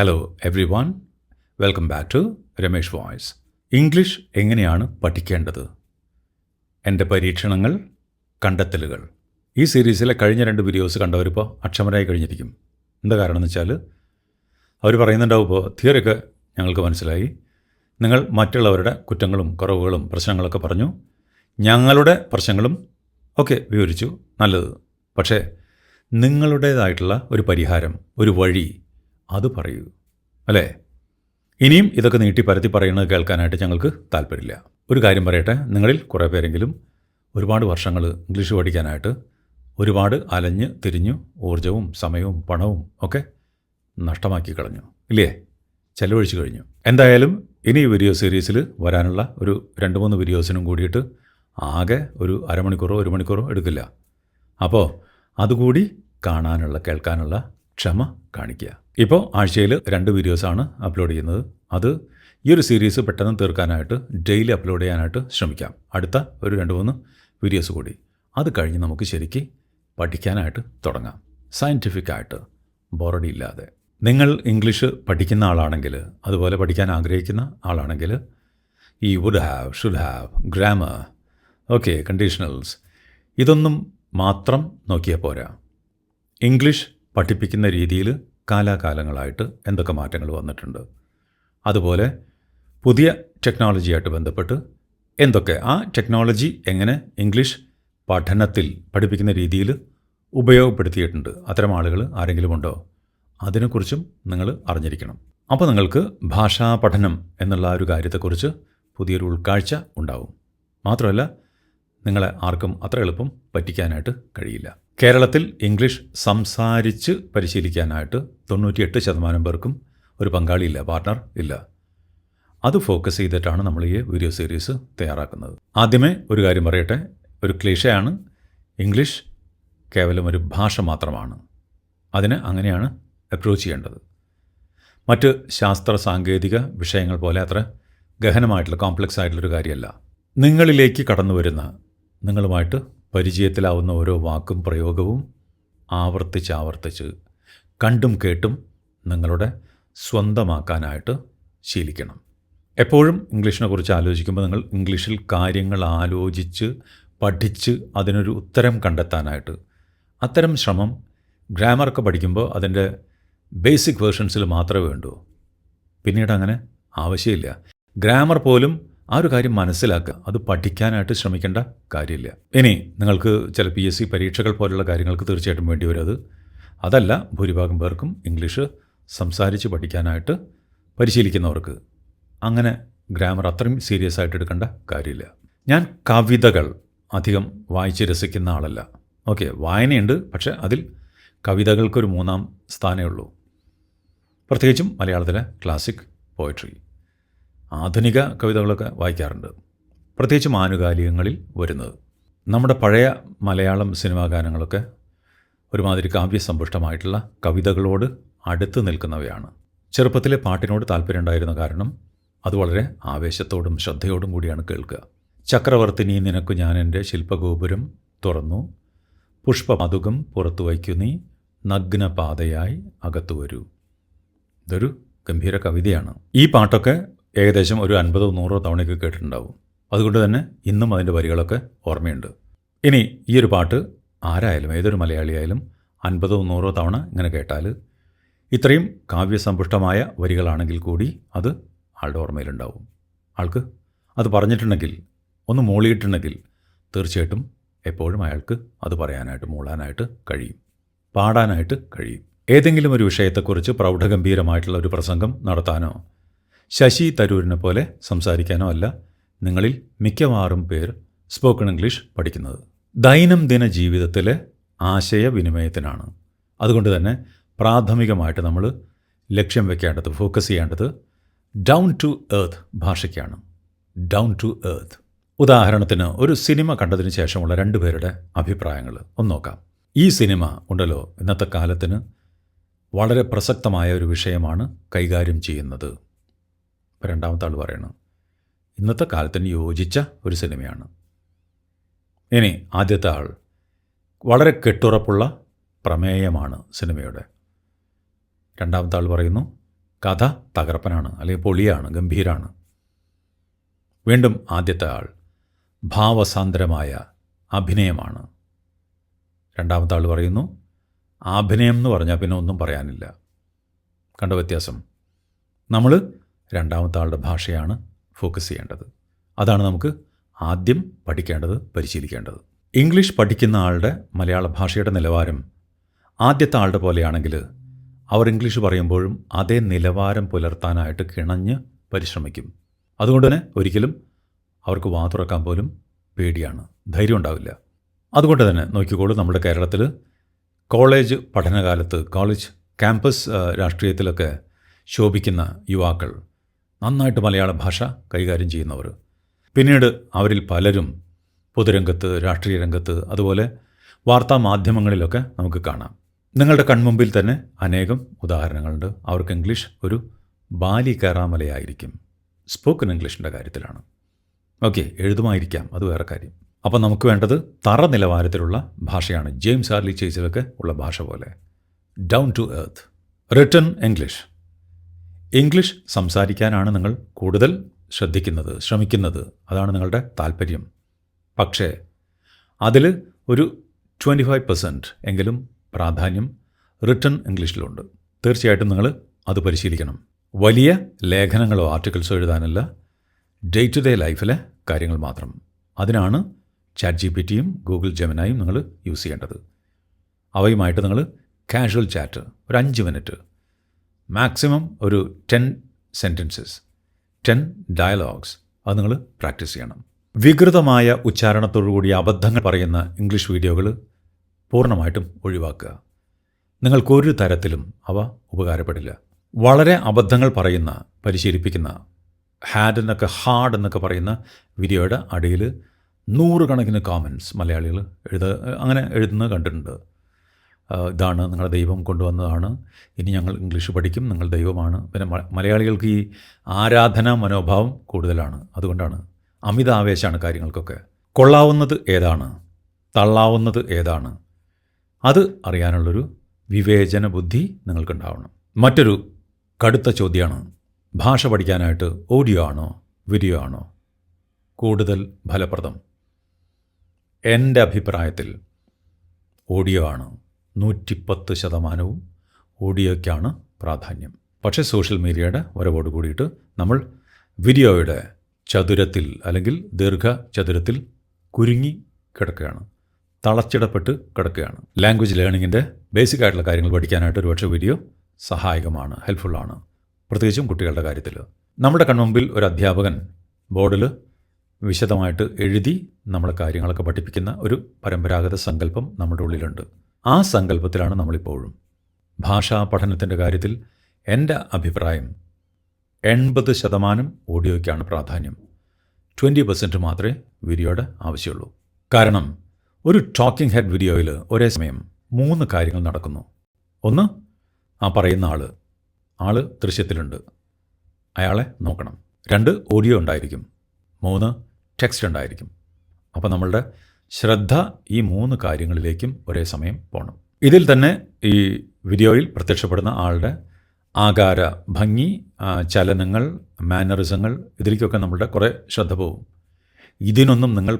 Hello everyone, welcome back to Ramesh voice. English എങ്ങനെയാണ് പഠിക്കേണ്ടത്? എൻ്റെ പരീക്ഷണങ്ങൾ, കണ്ടെത്തലുകൾ. ഈ സീരീസിലെ കഴിഞ്ഞ 2 വീഡിയോസ് കണ്ടവരിപ്പോൾ അക്ഷമരായി കഴിഞ്ഞിരിക്കും. എന്താ കാരണം എന്ന് വെച്ചാൽ അവർ പറയുന്നുണ്ടാവും, ഇപ്പോൾ തിയറിയൊക്കെ ഞങ്ങൾക്ക് മനസ്സിലായി, നിങ്ങൾ മറ്റുള്ളവരുടെ കുറ്റങ്ങളും കുറവുകളും പ്രശ്നങ്ങളൊക്കെ പറഞ്ഞു, ഞങ്ങളുടെ പ്രശ്നങ്ങളും ഒക്കെ വിവരിച്ചു, നല്ലത്. പക്ഷേ നിങ്ങളുടേതായിട്ടുള്ള ഒരു പരിഹാരം, ഒരു വഴി, അത് പറയൂ, അല്ലേ? ഇനിയും ഇതൊക്കെ നീട്ടി പരത്തി പറയുന്നത് കേൾക്കാനായിട്ട് ഞങ്ങൾക്ക് താല്പര്യമില്ല. ഒരു കാര്യം പറയട്ടെ, നിങ്ങളിൽ കുറേ പേരെങ്കിലും ഒരുപാട് വർഷങ്ങൾ ഇംഗ്ലീഷ് പഠിക്കാനായിട്ട് ഒരുപാട് അലഞ്ഞ് തിരിഞ്ഞു ഊർജവും സമയവും പണവും ഒക്കെ നഷ്ടമാക്കി കളഞ്ഞു, ഇല്ലേ? ചെലവഴിച്ചു കഴിഞ്ഞു. എന്തായാലും ഇനി ഈ വീഡിയോ സീരീസിൽ വരാനുള്ള ഒരു 2-3 വീഡിയോസിനും കൂടിയിട്ട് ആകെ ഒരു അരമണിക്കൂറോ 1 മണിക്കൂറോ എടുക്കില്ല. അപ്പോൾ അതുകൂടി കാണാനുള്ള, കേൾക്കാനുള്ള ക്ഷമ കാണിക്കുക. ഇപ്പോൾ ആഴ്ചയിൽ 2 വീഡിയോസാണ് അപ്ലോഡ് ചെയ്യുന്നത്. അത് ഈ ഒരു സീരീസ് പെട്ടെന്ന് തീർക്കാനായിട്ട് ഡെയിലി അപ്ലോഡ് ചെയ്യാനായിട്ട് ശ്രമിക്കാം. അടുത്ത ഒരു 2-3 വീഡിയോസ് കൂടി. അത് കഴിഞ്ഞ് നമുക്ക് ശരിക്ക് പഠിക്കാനായിട്ട് തുടങ്ങാം, സയൻറ്റിഫിക്കായിട്ട്, ബോറടി ഇല്ലാതെ. നിങ്ങൾ ഇംഗ്ലീഷ് പഠിക്കുന്ന ആളാണെങ്കിൽ, അതുപോലെ പഠിക്കാൻ ആഗ്രഹിക്കുന്ന ആളാണെങ്കിൽ, ഈ would have, should have, grammar, okay, conditionals, ഇതൊന്നും മാത്രം നോക്കിയാൽ പോരാ. ഇംഗ്ലീഷ് പഠിപ്പിക്കുന്ന രീതിയിൽ കാലാകാലങ്ങളായിട്ട് എന്തൊക്കെ മാറ്റങ്ങൾ വന്നിട്ടുണ്ട്, അതുപോലെ പുതിയ ടെക്നോളജിയായിട്ട് ബന്ധപ്പെട്ട് എന്തൊക്കെ, ആ ടെക്നോളജി എങ്ങനെ ഇംഗ്ലീഷ് പഠനത്തിൽ, പഠിപ്പിക്കുന്ന രീതിയിൽ ഉപയോഗപ്പെടുത്തിയിട്ടുണ്ട്, അത്തരം ആളുകൾ ആരെങ്കിലും ഉണ്ടോ, അതിനെക്കുറിച്ചും നിങ്ങൾ അറിഞ്ഞിരിക്കണം. അപ്പോൾ നിങ്ങൾക്ക് ഭാഷാ പഠനം എന്നുള്ള ഒരു കാര്യത്തെക്കുറിച്ച് പുതിയൊരു ഉൾക്കാഴ്ച ഉണ്ടാവും. മാത്രമല്ല, നിങ്ങളെ ആർക്കും അത്ര എളുപ്പം പറ്റിക്കാനായിട്ട് കഴിയില്ല. കേരളത്തിൽ ഇംഗ്ലീഷ് സംസാരിച്ച് പരിശീലിക്കാനായിട്ട് 98% പേർക്കും ഒരു പങ്കാളിയില്ല, പാർട്ട്ണർ ഇല്ല. അത് ഫോക്കസ് ചെയ്തിട്ടാണ് നമ്മൾ ഈ വീഡിയോ സീരീസ് തയ്യാറാക്കുന്നത്. ആദ്യമേ ഒരു കാര്യം പറയട്ടെ, ഒരു ക്ലീഷയാണ്, ഇംഗ്ലീഷ് കേവലം ഒരു ഭാഷ മാത്രമാണ്. അതിനെ അങ്ങനെയാണ് അപ്രോച്ച് ചെയ്യേണ്ടത്. മറ്റ് ശാസ്ത്ര സാങ്കേതിക വിഷയങ്ങൾ പോലെ അത്ര ഗഹനമായിട്ടുള്ള, കോംപ്ലക്സ് ആയിട്ടുള്ളൊരു കാര്യമല്ല. നിങ്ങളിലേക്ക് കടന്നു വരുന്ന, നിങ്ങളുമായിട്ട് പരിചയത്തിലാവുന്ന ഓരോ വാക്കും പ്രയോഗവും ആവർത്തിച്ച് കണ്ടും കേട്ടും നിങ്ങളുടെ സ്വന്തമാക്കാനായിട്ട് ശീലിക്കണം. എപ്പോഴും ഇംഗ്ലീഷിനെ കുറിച്ച് ആലോചിക്കുമ്പോൾ നിങ്ങൾ ഇംഗ്ലീഷിൽ കാര്യങ്ങൾ ആലോചിച്ച് പഠിച്ച് അതിനൊരു ഉത്തരം കണ്ടെത്താനായിട്ട്, അത്തരം ശ്രമം ഗ്രാമറൊക്കെ പഠിക്കുമ്പോൾ അതിൻ്റെ ബേസിക് വേർഷൻസിൽ മാത്രമേ വേണ്ടൂ. പിന്നീട് അങ്ങനെ ആവശ്യമില്ല. ഗ്രാമർ പോലും ആ ഒരു കാര്യം മനസ്സിലാക്കുക, അത് പഠിക്കാനായിട്ട് ശ്രമിക്കേണ്ട കാര്യമില്ല. ഇനി നിങ്ങൾക്ക് ചില PSC പരീക്ഷകൾ പോലുള്ള കാര്യങ്ങൾക്ക് തീർച്ചയായിട്ടും വേണ്ടി വരും. അതല്ല ഭൂരിഭാഗം പേർക്കും ഇംഗ്ലീഷ് സംസാരിച്ച് പഠിക്കാനായിട്ട് പരിശീലിക്കുന്നവർക്ക് അങ്ങനെ ഗ്രാമർ അത്രയും സീരിയസ് ആയിട്ട് എടുക്കേണ്ട കാര്യമില്ല. ഞാൻ കവിതകൾ അധികം വായിച്ച് രസിക്കുന്ന ആളല്ല. ഓക്കെ, വായനയുണ്ട്, പക്ഷേ അതിൽ കവിതകൾക്കൊരു 3-ാം സ്ഥാനമേ ഉള്ളൂ. പ്രത്യേകിച്ചും മലയാളത്തിലെ ക്ലാസിക് പോയട്രി, ആധുനിക കവിതകളൊക്കെ വായിക്കാറുണ്ട്, പ്രത്യേകിച്ചും ആനുകാലികങ്ങളിൽ വരുന്നത്. നമ്മുടെ പഴയ മലയാളം സിനിമാ ഗാനങ്ങളൊക്കെ ഒരുമാതിരി കാവ്യസമ്പുഷ്ടമായിട്ടുള്ള കവിതകളോട് അടുത്ത് നിൽക്കുന്നവയാണ്. ചെറുപ്പത്തിലെ പാട്ടിനോട് താല്പര്യം ഉണ്ടായിരുന്ന കാരണം അത് വളരെ ആവേശത്തോടും ശ്രദ്ധയോടും കൂടിയാണ് കേൾക്കുക. ചക്രവർത്തിനി നിനക്കു ഞാൻ എൻ്റെ ശില്പഗോപുരം തുറന്നു, പുഷ്പമതുകം പുറത്തു വയ്ക്കു നീ, നഗ്നപാതയായി അകത്തു വരൂ. ഇതൊരു ഗംഭീര കവിതയാണ്. ഈ പാട്ടൊക്കെ ഏകദേശം ഒരു 50-100 തവണയൊക്കെ കേട്ടിട്ടുണ്ടാവും. അതുകൊണ്ട് തന്നെ ഇന്നും അതിൻ്റെ വരികളൊക്കെ ഓർമ്മയുണ്ട്. ഇനി ഈ ഒരു പാട്ട് ആരായാലും, ഏതൊരു മലയാളിയായാലും 50-100 തവണ ഇങ്ങനെ കേട്ടാൽ, ഇത്രയും കാവ്യസമ്പുഷ്ടമായ വരികളാണെങ്കിൽ കൂടി അത് ആളുടെ ഓർമ്മയിലുണ്ടാവും. ആൾക്ക് അത് പറഞ്ഞിട്ടുണ്ടെങ്കിൽ, ഒന്ന് മൂളിയിട്ടുണ്ടെങ്കിൽ, തീർച്ചയായിട്ടും എപ്പോഴും അയാൾക്ക് അത് പറയാനായിട്ട്, മൂളാനായിട്ട് കഴിയും, പാടാനായിട്ട് കഴിയും. ഏതെങ്കിലും ഒരു വിഷയത്തെക്കുറിച്ച് പ്രൗഢഗംഭീരമായിട്ടുള്ള ഒരു പ്രസംഗം നടത്താനോ ശശി തരൂരിനെ പോലെ സംസാരിക്കാനോ അല്ല നിങ്ങളിൽ മിക്കവാറും പേർ സ്പോക്കൺ ഇംഗ്ലീഷ് പഠിക്കുന്നത്. ദൈനംദിന ജീവിതത്തിലെ ആശയവിനിമയത്തിനാണ്. അതുകൊണ്ട് തന്നെ പ്രാഥമികമായിട്ട് നമ്മൾ ലക്ഷ്യം വെക്കേണ്ടത്, ഫോക്കസ് ചെയ്യേണ്ടത് ഡൗൺ ടു എർത്ത് ഭാഷയ്ക്കാണ്. Down to earth. ഉദാഹരണത്തിന് ഒരു സിനിമ കണ്ടതിന് ശേഷമുള്ള 2 പേരുടെ അഭിപ്രായങ്ങൾ ഒന്ന് നോക്കാം. ഈ സിനിമ ഉണ്ടല്ലോ, ഇന്നത്തെ കാലത്തിന് വളരെ പ്രസക്തമായ ഒരു വിഷയമാണ് കൈകാര്യം ചെയ്യുന്നത്. രണ്ടാമത്തെ ആൾ പറയണം, ഇന്നത്തെ കാലത്തിന് യോജിച്ച ഒരു സിനിമയാണ്. ഇനി ആദ്യത്തെ ആൾ, വളരെ കെട്ടുറപ്പുള്ള പ്രമേയമാണ് സിനിമയുടെ. രണ്ടാമത്തെ ആൾ പറയുന്നു, കഥ തകർപ്പനാണ്, അല്ലെങ്കിൽ പൊളിയാണ്, ഗംഭീരാണ്. വീണ്ടും ആദ്യത്തെ ആൾ ഭാവസാന്ദ്രമായ അഭിനയമാണ്. രണ്ടാമത്തെ ആൾ പറയുന്നു അഭിനയം എന്ന് പറഞ്ഞാൽ പിന്നെ ഒന്നും പറയാനില്ല. കണ്ട വ്യത്യാസം? നമ്മൾ രണ്ടാമത്തെ ആളുടെ ഭാഷയാണ് ഫോക്കസ് ചെയ്യേണ്ടത്. അതാണ് നമുക്ക് ആദ്യം പഠിക്കേണ്ടത്, പരിശീലിക്കേണ്ടത്. ഇംഗ്ലീഷ് പഠിക്കുന്ന ആളുടെ മലയാള ഭാഷയുടെ നിലവാരം ആദ്യത്തെ ആളുടെ പോലെയാണെങ്കിൽ അവർ ഇംഗ്ലീഷ് പറയുമ്പോഴും അതേ നിലവാരം പുലർത്താനായിട്ട് കിണഞ്ഞ് പരിശ്രമിക്കും. അതുകൊണ്ട് തന്നെ ഒരിക്കലും അവർക്ക് വാ തുറക്കാൻ പോലും പേടിയാണ്, ധൈര്യം ഉണ്ടാവില്ല. അതുകൊണ്ട് തന്നെ നോക്കിക്കോളൂ, നമ്മുടെ കേരളത്തിൽ കോളേജ് പഠനകാലത്ത്, കോളേജ് ക്യാമ്പസ് രാഷ്ട്രീയത്തിലൊക്കെ ശോഭിക്കുന്ന യുവാക്കൾ, നന്നായിട്ട് മലയാള ഭാഷ കൈകാര്യം ചെയ്യുന്നവർ, പിന്നീട് അവരിൽ പലരും പൊതുരംഗത്ത്, രാഷ്ട്രീയ രംഗത്ത്, അതുപോലെ വാർത്താ മാധ്യമങ്ങളിലൊക്കെ നമുക്ക് കാണാം. നിങ്ങളുടെ കൺമുമ്പിൽ തന്നെ അനേകം ഉദാഹരണങ്ങളുണ്ട്. അവർക്ക് ഇംഗ്ലീഷ് ഒരു ബാലി കയറാമലയായിരിക്കും. സ്പോക്കൺ ഇംഗ്ലീഷിൻ്റെ കാര്യത്തിലാണ്. ഓക്കെ, എഴുതുമായിരിക്കാം, അത് വേറെ കാര്യം. അപ്പോൾ നമുക്ക് വേണ്ടത് തറ നിലവാരത്തിലുള്ള ഭാഷയാണ്. ജെയിംസ് ആർലി ചേച്ചിലൊക്കെ ഉള്ള ഭാഷ പോലെ down to earth. Written English. English സംസാരിക്കാനാണ് നിങ്ങൾ കൂടുതൽ ശ്രമിക്കുന്നത്. അതാണ് നിങ്ങളുടെ താല്പര്യം. പക്ഷേ അതിൽ ഒരു 25% എങ്കിലും പ്രാധാന്യം റിട്ടൺ ഇംഗ്ലീഷിലുണ്ട്. തീർച്ചയായിട്ടും നിങ്ങൾ അത് പരിശീലിക്കണം. വലിയ ലേഖനങ്ങളോ ആർട്ടിക്കിൾസോ എഴുതാനല്ല, ഡേ ടു ഡേ ലൈഫിലെ കാര്യങ്ങൾ മാത്രം. അതിനാണ് ChatGPTയും ഗൂഗിൾ ജെമിനായും നിങ്ങൾ യൂസ് ചെയ്യേണ്ടത്. അവയുമായിട്ട് നിങ്ങൾ കാഷ്വൽ ചാറ്റ് ഒരു 5 മിനിറ്റ്, മാക്സിമം ഒരു 10 സെൻറ്റൻസസ്, 10 ഡയലോഗ്സ്, അത് നിങ്ങൾ പ്രാക്ടീസ് ചെയ്യണം. വികൃതമായ ഉച്ചാരണത്തോടുകൂടി അബദ്ധങ്ങൾ പറയുന്ന ഇംഗ്ലീഷ് വീഡിയോകൾ പൂർണ്ണമായിട്ടും ഒഴിവാക്കുക. നിങ്ങൾക്കൊരു തരത്തിലും അവ ഉപകാരപ്പെടില്ല. വളരെ അബദ്ധങ്ങൾ പറയുന്ന, പരിശീലിപ്പിക്കുന്ന, ഹാർഡ് എന്നൊക്കെ പറയുന്ന വീഡിയോയുടെ അടിയിൽ 100 കണക്കിന് കോമൻറ്റ്സ് മലയാളികൾ അങ്ങനെ എഴുതുന്നത് കണ്ടിട്ടുണ്ട്. ഇതാണ് നിങ്ങളുടെ ദൈവം കൊണ്ടുവന്നതാണ്, ഇനി ഞങ്ങൾ ഇംഗ്ലീഷ് പഠിക്കും, നിങ്ങൾ ദൈവമാണ്. പിന്നെ മലയാളികൾക്ക് ഈ ആരാധനാ മനോഭാവം കൂടുതലാണ്. അതുകൊണ്ടാണ് അമിത ആവേശമാണ് കാര്യങ്ങൾക്കൊക്കെ. കൊള്ളാവുന്നത് ഏതാണ്, തള്ളാവുന്നത് ഏതാണ്, അത് അറിയാനുള്ളൊരു വിവേചന ബുദ്ധി നിങ്ങൾക്കുണ്ടാവണം. മറ്റൊരു കടുത്ത ചോദ്യമാണ്, ഭാഷ പഠിക്കാനായിട്ട് ഓഡിയോ ആണോ വീഡിയോ ആണോ കൂടുതൽ ഫലപ്രദം? എൻ്റെ അഭിപ്രായത്തിൽ ഓഡിയോ ആണ്. 110% ഓഡിയോയ്ക്കാണ് പ്രാധാന്യം. പക്ഷേ സോഷ്യൽ മീഡിയയുടെ വരവോട് കൂടിയിട്ട് നമ്മൾ വീഡിയോയുടെ ചതുരത്തിൽ അല്ലെങ്കിൽ ദീർഘചതുരത്തിൽ കുരുങ്ങി കിടക്കുകയാണ്, തളച്ചിടപ്പെട്ട് കിടക്കുകയാണ്. ലാംഗ്വേജ് ലേണിങ്ങിൻ്റെ ബേസിക് ആയിട്ടുള്ള കാര്യങ്ങൾ പഠിക്കാനായിട്ട് ഒരുപക്ഷെ വീഡിയോ സഹായകമാണ്, ഹെൽപ്ഫുള്ളാണ്, പ്രത്യേകിച്ചും കുട്ടികളുടെ കാര്യത്തിൽ. നമ്മുടെ കൺമുമ്പിൽ ഒരു അധ്യാപകൻ ബോർഡിൽ വിശദമായിട്ട് എഴുതി നമ്മളെ കാര്യങ്ങളൊക്കെ പഠിപ്പിക്കുന്ന ഒരു പരമ്പരാഗത സങ്കല്പം നമ്മുടെ ഉള്ളിലുണ്ട്. ആ സങ്കല്പത്തിലാണ് നമ്മളിപ്പോഴും. ഭാഷാ പഠനത്തിൻ്റെ കാര്യത്തിൽ എൻ്റെ അഭിപ്രായം 80% ഓഡിയോയ്ക്കാണ് പ്രാധാന്യം, 20% മാത്രമേ വീഡിയോയുടെ ആവശ്യമുള്ളൂ. കാരണം ഒരു ടോക്കിംഗ് ഹെഡ് വീഡിയോയിൽ ഒരേ സമയം 3 കാര്യങ്ങൾ നടക്കുന്നു. ഒന്ന്, ആ പറയുന്ന ആൾ ദൃശ്യത്തിലുണ്ട്, അയാളെ നോക്കണം. 2, ഓഡിയോ ഉണ്ടായിരിക്കും. 3, ടെക്സ്റ്റ് ഉണ്ടായിരിക്കും. അപ്പോൾ നമ്മളുടെ ശ്രദ്ധ ഈ 3 കാര്യങ്ങളിലേക്കും ഒരേ സമയം പോകണം. ഇതിൽ തന്നെ ഈ വീഡിയോയിൽ പ്രത്യക്ഷപ്പെടുന്ന ആളുടെ ആകാര ഭംഗി, ചലനങ്ങൾ, മാനറിസങ്ങൾ, ഇതിലേക്കൊക്കെ നമ്മളുടെ കുറേ ശ്രദ്ധ പോകും. ഇതിനൊന്നും നിങ്ങൾ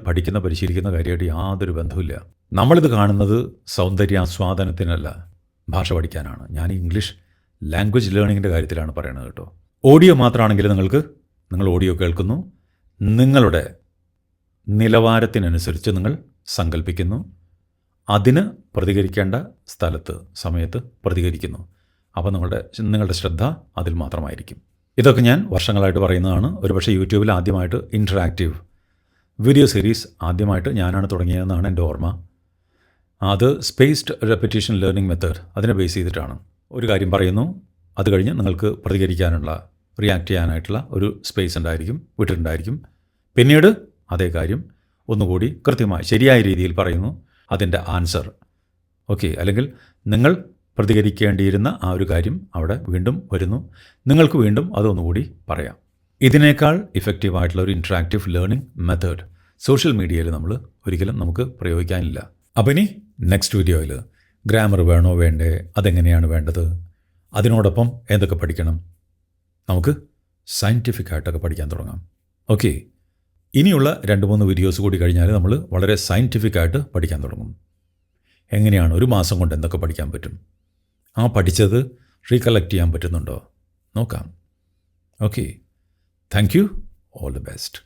പരിശീലിക്കുന്ന കാര്യമായിട്ട് യാതൊരു ബന്ധവുമില്ല. നമ്മളിത് കാണുന്നത് സൗന്ദര്യാസ്വാദനത്തിനല്ല, ഭാഷ പഠിക്കാനാണ്. ഞാൻ ഇംഗ്ലീഷ് ലാംഗ്വേജ് ലേണിങ്ങിൻ്റെ കാര്യത്തിലാണ് പറയുന്നത് കേട്ടോ. ഓഡിയോ മാത്രമാണെങ്കിൽ നിങ്ങൾ ഓഡിയോ കേൾക്കുന്നു, നിങ്ങളുടെ നിലവാരത്തിനനുസരിച്ച് നിങ്ങൾ സങ്കല്പിക്കുന്നു, അതിന് പ്രതികരിക്കേണ്ട സമയത്ത് പ്രതികരിക്കുന്നു. അപ്പോൾ നിങ്ങളുടെ ശ്രദ്ധ അതിൽ മാത്രമായിരിക്കും. ഇതൊക്കെ ഞാൻ വർഷങ്ങളായിട്ട് പറയുന്നതാണ്. ഒരുപക്ഷെ യൂട്യൂബിൽ ആദ്യമായിട്ട് ഇൻറ്ററാക്റ്റീവ് വീഡിയോ സീരീസ് ആദ്യമായിട്ട് ഞാനാണ് തുടങ്ങിയതെന്നാണ് എൻ്റെ ഓർമ്മ. അത് സ്പേസ്ഡ് റെപ്പിറ്റീഷൻ ലേണിംഗ് മെത്തേഡ്, അതിനെ ബേസ് ചെയ്തിട്ടാണ്. ഒരു കാര്യം പറയുന്നു, അത് കഴിഞ്ഞ് നിങ്ങൾക്ക് പ്രതികരിക്കാനുള്ള, റിയാക്ട് ചെയ്യാനായിട്ടുള്ള ഒരു സ്പേസ് വിട്ടിട്ടുണ്ടായിരിക്കും. പിന്നീട് അതേ കാര്യം ഒന്നുകൂടി കൃത്യമായി ശരിയായ രീതിയിൽ പറയുന്നു, അതിൻ്റെ ആൻസർ. ഓക്കെ, അല്ലെങ്കിൽ നിങ്ങൾ പ്രതികരിക്കേണ്ടിയിരുന്ന ആ ഒരു കാര്യം അവിടെ വീണ്ടും വരുന്നു, നിങ്ങൾക്ക് വീണ്ടും അതൊന്നുകൂടി പറയാം. ഇതിനേക്കാൾ ഇഫക്റ്റീവായിട്ടുള്ള ഒരു ഇൻറ്ററാക്റ്റീവ് ലേണിംഗ് മെത്തേഡ് സോഷ്യൽ മീഡിയയിൽ നമുക്ക് പ്രയോഗിക്കാനില്ല. അപ്പോൾ ഇനി നെക്സ്റ്റ് വീഡിയോയിൽ ഗ്രാമർ വേണോ വേണ്ടേ, അതെങ്ങനെയാണ് വേണ്ടത്, അതിനോടൊപ്പം എന്തൊക്കെ പഠിക്കണം, നമുക്ക് സയൻറ്റിഫിക് ആയിട്ടൊക്കെ പഠിക്കാൻ തുടങ്ങാം. ഓക്കെ, ഇനിയുള്ള 2-3 വീഡിയോസ് കൂടി കഴിഞ്ഞാൽ നമ്മൾ വളരെ സയൻറ്റിഫിക് ആയിട്ട് പഠിക്കാൻ തുടങ്ങും. എങ്ങനെയാണ് ഒരു മാസം കൊണ്ട് എന്തൊക്കെ പഠിക്കാൻ പറ്റും, ആ പഠിച്ചത് റീകളക്ട് ചെയ്യാൻ പറ്റുന്നുണ്ടോ നോക്കാം. Okay, thank you, all the best.